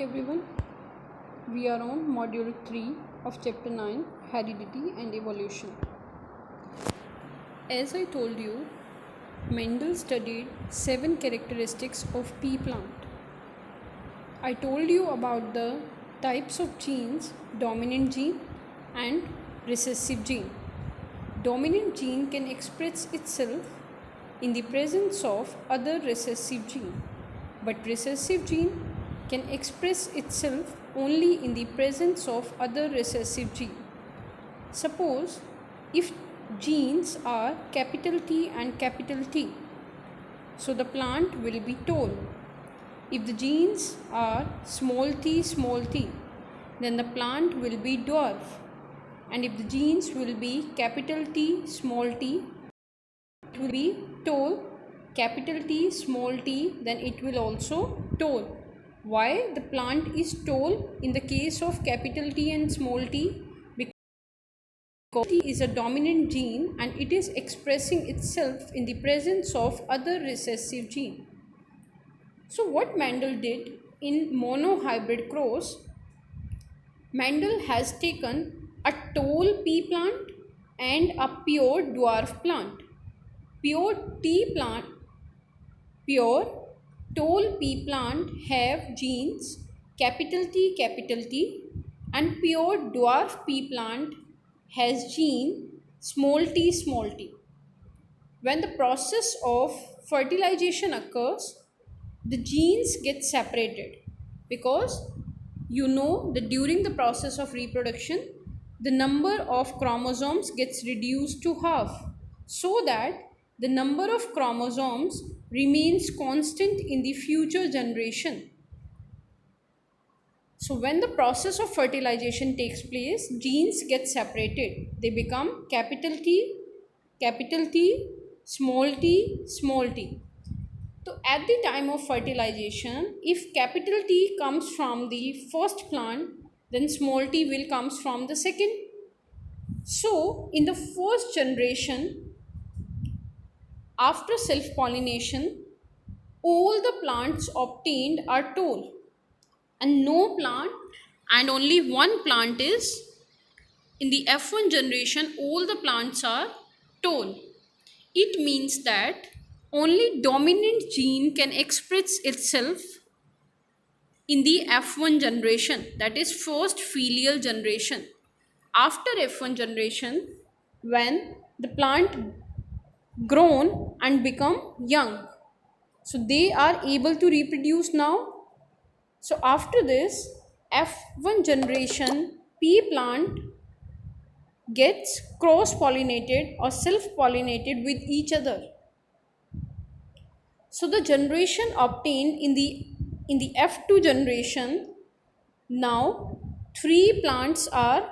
everyone, we are on module 3 of chapter 9, Heredity and Evolution. As I told you, Mendel studied 7 characteristics of pea plant. I told you about the types of genes, dominant gene and recessive gene. Dominant gene can express itself in the presence of other recessive gene, but recessive gene can express itself only in the presence of other recessive gene. Suppose if genes are capital T and capital T, so the plant will be tall. If the genes are small t, then the plant will be dwarf. And if the genes will be capital T, small t, it will be tall. Capital T, small t, then it will also tall. Why the plant is tall in the case of capital T and small t? Because T is a dominant gene and it is expressing itself in the presence of other recessive gene. So what Mendel did in monohybrid cross, Mendel has taken a tall pea plant and a pure dwarf plant. Pure tall pea plant have genes capital T and pure dwarf pea plant has gene small t. When the process of fertilization occurs, the genes get separated because you know that during the process of reproduction, the number of chromosomes gets reduced to half so that the number of chromosomes remains constant in the future generation. So when the process of fertilization takes place, genes get separated. They become capital T, small t. So at the time of fertilization, if capital T comes from the first plant, then small t will comes from the second. So in the first generation, after self-pollination, all the plants obtained are tall, and no plant and only one plant is in the F1 generation, all the plants are tall. It means that only dominant gene can express itself in the F1 generation, that is first filial generation. After F1 generation, when the plant grown and become young, so they are able to reproduce now. So after this F1 generation, pea plant gets cross pollinated or self pollinated with each other. So the generation obtained in the F2 generation, now 3 plants are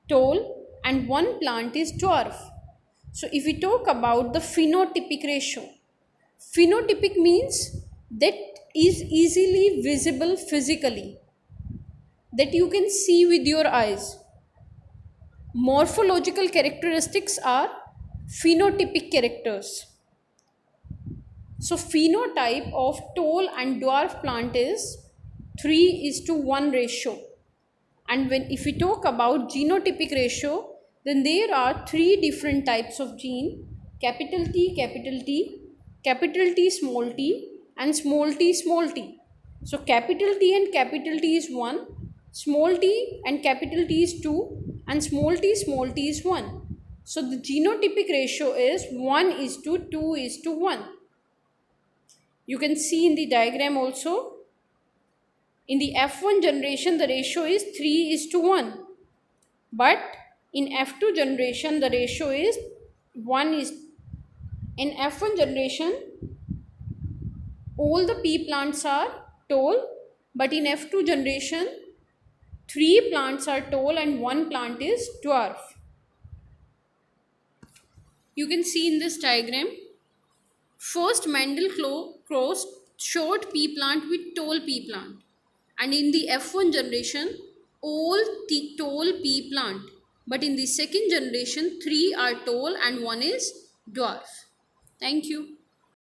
tall and 1 plant is dwarf. So if we talk about the phenotypic ratio, phenotypic means that is easily visible physically, that you can see with your eyes. Morphological characteristics are phenotypic characters. So phenotype of tall and dwarf plant is 3:1 ratio. And if we talk about genotypic ratio, then there are 3 different types of gene: capital T, capital T, small t, and small t. So capital T and capital T is 1, small t and capital T is 2, and small t is 1. So the genotypic ratio is 1:2:1. You can see in the diagram also. In the F1 generation, the ratio is 3:1. But in F2 generation, the ratio is 1 is. In F1 generation, all the pea plants are tall, but in F2 generation, 3 plants are tall and 1 plant is dwarf. You can see in this diagram, first Mendel crossed short pea plant with tall pea plant. And in the F1 generation, all the tall pea plant. But in the second generation, 3 are tall and 1 is dwarf. Thank you.